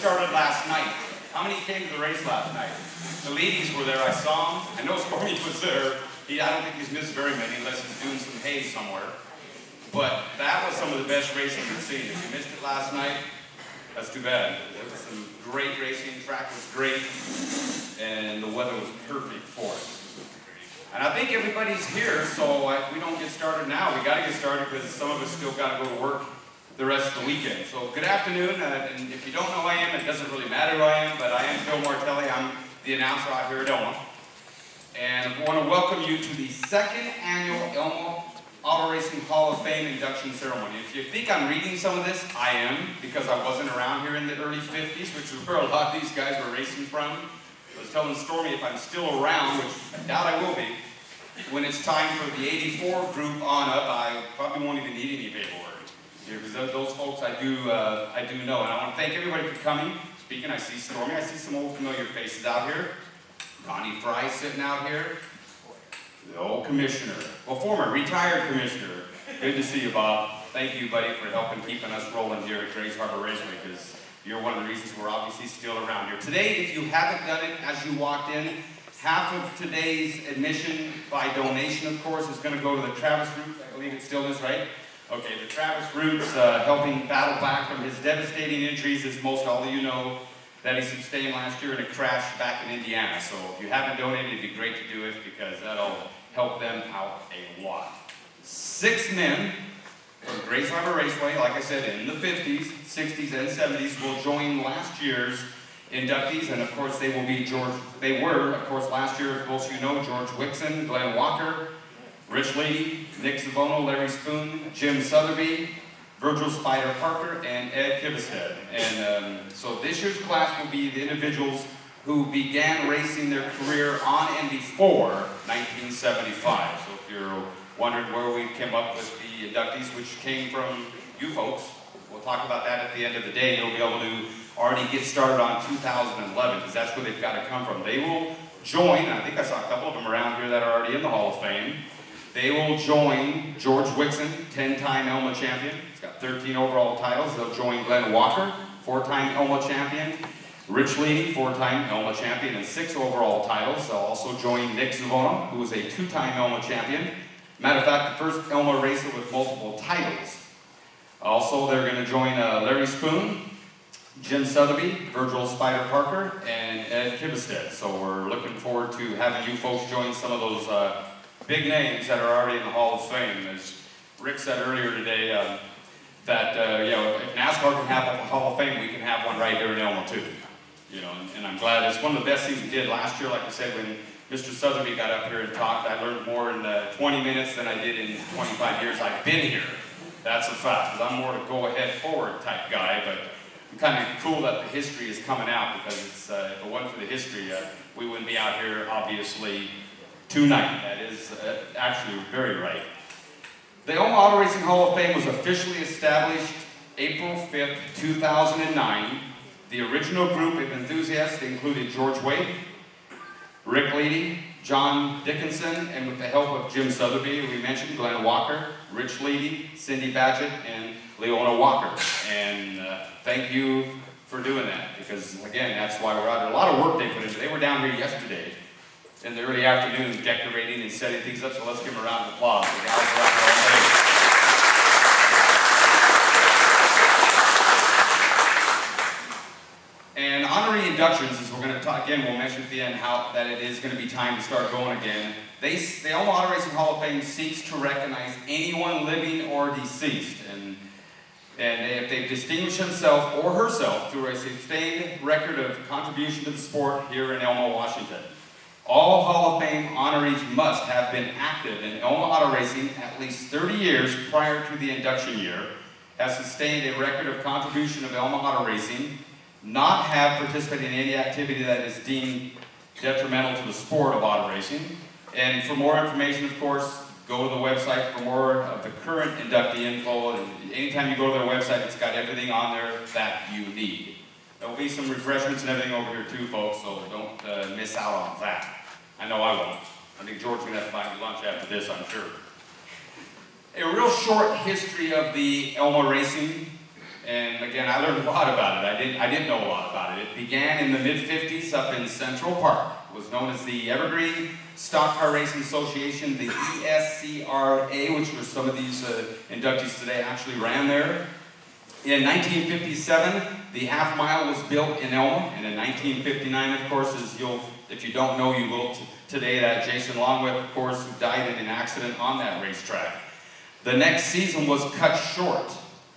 started last night. How many came to the race last night? The ladies were there, I saw them. I know Stormy was there. I don't think he's missed very many unless he's doing some hay somewhere. But that was some of the best racing we've seen. If you missed it last night, that's too bad. There was some great racing, the track was great, and the weather was perfect for it. And I think everybody's here, so if we don't get started now, we got to get started because some of us still got to go to work the rest of the weekend. So good afternoon, and if you don't know who I am, it doesn't really matter who I am, but I am Phil Martelli. I'm the announcer out here at Elma. And I want to welcome you to the second annual Elma Auto Racing Hall of Fame induction ceremony. If you think I'm reading some of this, I am, because I wasn't around here in the early 50s, which is where a lot of these guys were racing from. I was telling Stormy if I'm still around, which I doubt I will be, when it's time for the 84 group on up, I probably won't even need any paperwork. Because those folks I do know. And I want to thank everybody for coming. Speaking, I see Stormy, I see some old familiar faces out here. Connie Fry sitting out here. The old commissioner, well, former retired commissioner. Good to see you, Bob. Thank you, buddy, for helping keeping us rolling here at Grays Harbor Raceway, because you're one of the reasons we're obviously still around here. Today, if you haven't done it as you walked in, half of today's admission by donation, of course, is going to go to the Travis Roots. I believe it still is, right? Okay, the Travis Roots helping battle back from his devastating injuries, as most all of you know, that he sustained last year in a crash back in Indiana. So if you haven't donated, it'd be great to do it because that'll help them out a lot. 6 men from Grays Harbor Raceway, like I said, in the 50s, 60s, and 70s will join last year's inductees, and of course they were, of course, last year, as most of you know, George Wixon, Glenn Walker, Rich Leedy, Nick Zavono, Larry Spoon, Jim Sotheby, Virgil Spider Parker, and Ed Kivestead. And so this year's class will be the individuals who began racing their career on and before 1975. So if you're wondering where we came up with the inductees, which came from you folks, we'll talk about that at the end of the day. You'll be able to already get started on 2011, because that's where they've got to come from. They will join, and I think I saw a couple of them around here that are already in the Hall of Fame. They will join George Wixon, 10-time Elma champion. He's got 13 overall titles. They'll join Glenn Walker, 4-time Elma champion. Rich Leedy, 4-time Elma champion and 6 overall titles. They'll also join Nick Zavono, who is a 2-time Elma champion. Matter of fact, the first Elma racer with multiple titles. Also, they're going to join Larry Spoon, Jim Sotheby, Virgil Spider Parker, and Ed Kivestead. So we're looking forward to having you folks join some of those big names that are already in the Hall of Fame. As Rick said earlier today, that you know, if NASCAR can have a Hall of Fame, we can have one right here in Elma too. You know, and I'm glad. It's one of the best things we did last year. Like I said, when Mr. Sotheby got up here and talked, I learned more in 20 minutes than I did in 25 years I've been here. That's a fact, because I'm more a go-ahead forward type guy, but I'm kind of cool that the history is coming out, because it's, if it wasn't for the history, we wouldn't be out here, obviously, tonight. That is actually very right. The Elma Auto Racing Hall of Fame was officially established April 5th, 2009. The original group of enthusiasts included George Wade, Rick Leedy, John Dickinson, and with the help of Jim Sotheby, we mentioned Glenn Walker, Rich Leedy, Cindy Badgett, and Leona Walker. And thank you for doing that, because again, that's why we're out there. A lot of work they put into. They were down here yesterday in the early afternoon decorating and setting things up, so let's give them a round of applause. The guys are out there all day. And honorary inductions, as we're going to talk again, we'll mention at the end how that it is going to be time to start going again. The Elma Auto Racing Hall of Fame seeks to recognize anyone living or deceased, and if they've distinguished himself or herself through a sustained record of contribution to the sport here in Elma, Washington. All Hall of Fame honorees must have been active in Elma Auto Racing at least 30 years prior to the induction year, have sustained a record of contribution of Elma Auto Racing, not have participated in any activity that is deemed detrimental to the sport of auto racing. And for more information, of course, go to the website for more of the current inductee info. And anytime you go to their website, it's got everything on there that you need. There will be some refreshments and everything over here too, folks, so don't miss out on that. I know I won't. I think George's going to have to buy me lunch after this, I'm sure. A real short history of the Elma Racing And again, I learned a lot about it. I didn't know a lot about it. It began in the mid-50s up in Central Park. It was known as the Evergreen Stock Car Racing Association, the ESCRA, which were some of these inductees today actually ran there. In 1957, the half mile was built in Elma, and in 1959, of course, if you don't know, you will today, that Jason Longwith, of course, who died in an accident on that racetrack. The next season was cut short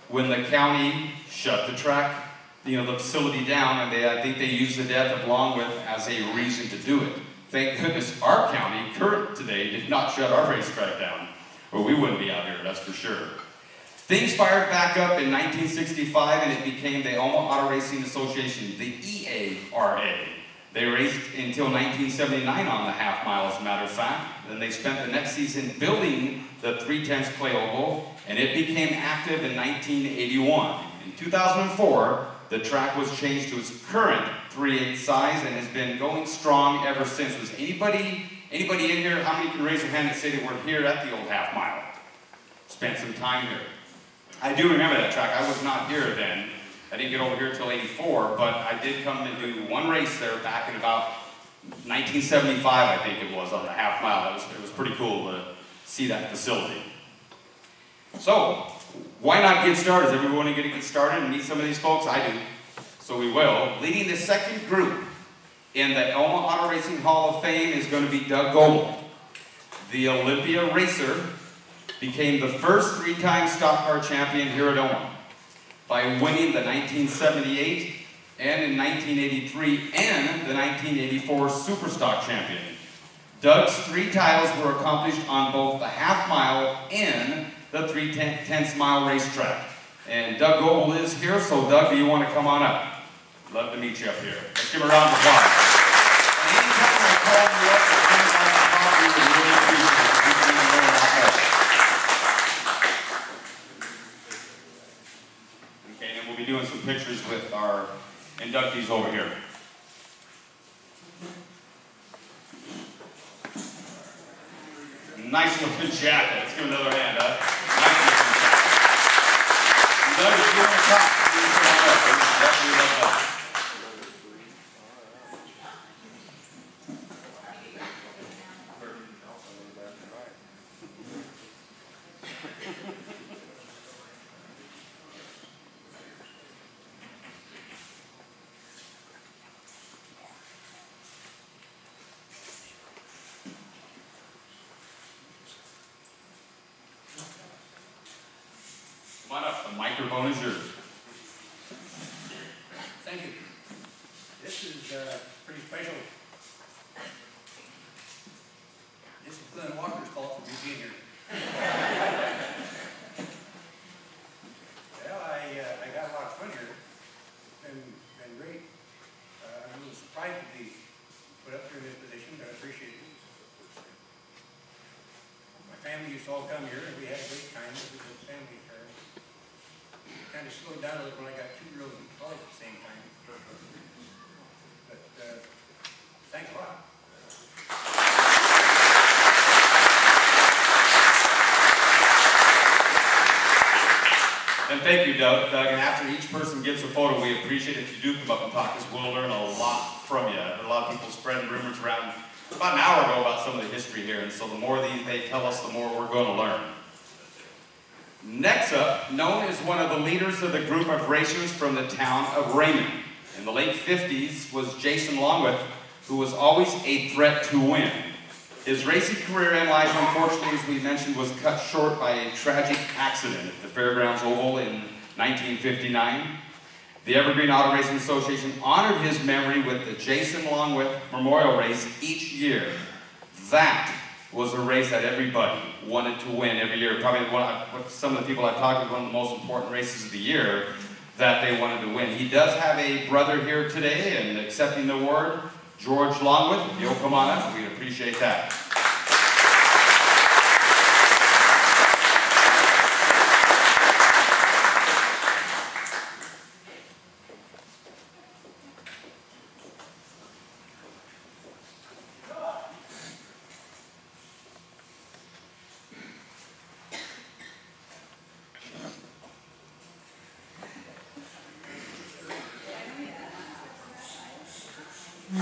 when the county shut the track, the facility down, and I think they used the death of Longwith as a reason to do it. Thank goodness our county, current today, did not shut our racetrack down, or we wouldn't be out here, that's for sure. Things fired back up in 1965, and it became the Elma Auto Racing Association, the EARA. They raced until 1979 on the half mile, as a matter of fact. Then they spent the next season building the 3/10 clay oval, and it became active in 1981. In 2004, the track was changed to its current 3/8 size and has been going strong ever since. Was anybody in here, how many can raise their hand and say they were here at the old half mile? Spent some time here. I do remember that track. I was not here then. I didn't get over here until '84, but I did come to do one race there back in about 1975, I think it was, on the half mile. It was pretty cool to see that facility. So, why not get started? Does everyone want to get started and meet some of these folks? I do. So we will. Leading the second group in the Elma Auto Racing Hall of Fame is going to be Doug Goebel. The Olympia racer became the first three-time stock car champion here at Elma by winning the 1978 and in 1983 and the 1984 Superstock champion. Doug's three titles were accomplished on both the half mile and the 3/10 mile racetrack. And Doug Goebel is here, so Doug, do you want to come on up? Love to meet you up here. Let's give him a round of applause. And anytime I call you up for things like the coffee, we really appreciate it. Okay, and we'll be doing some pictures with our inductees over here. Nice looking jacket. Let's give him another hand, huh? Nice looking jacket. Doug, if you want to talk, please come on up. Definitely love that. Come on up, the microphone is yours. Thank you. This is pretty special. This is Glenn Walker's fault for me being here. Well, I got a lot of fun here. It's been great. I'm a little surprised to be put up here in this position, but I appreciate it. My family used to all come here, and we had a great time. It was a family affair. Kind of slowed down a little when I got 2 girls in college at the same time. But thanks a lot. And thank you, Doug. And after each person gets a photo, we appreciate it if you do come up and talk, because we'll learn a lot from you. A lot of people spreading rumors around about an hour ago about some of the history here, and so the more they tell us, the more we're going to learn. Next up, known as one of the leaders of the group of racers from the town of Raymond. In the late 50s was Jason Longwith, who was always a threat to win. His racing career in life, unfortunately, as we mentioned, was cut short by a tragic accident at the Fairgrounds Oval in 1959. The Evergreen Auto Racing Association honored his memory with the Jason Longwith Memorial Race each year. That was a race that everybody wanted to win every year. Probably some of the people I've talked to, one of the most important races of the year that they wanted to win. He does have a brother here today and accepting the award, George Longwith. If you'll come on up, we'd appreciate that. Come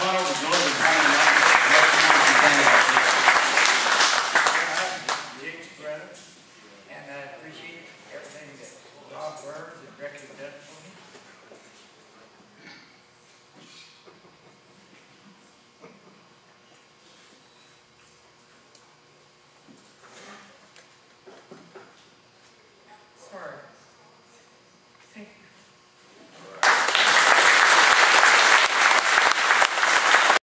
on over, George, and find out what you want Jake's brother, and I appreciate everything that Bob Burns and Ricky done for me.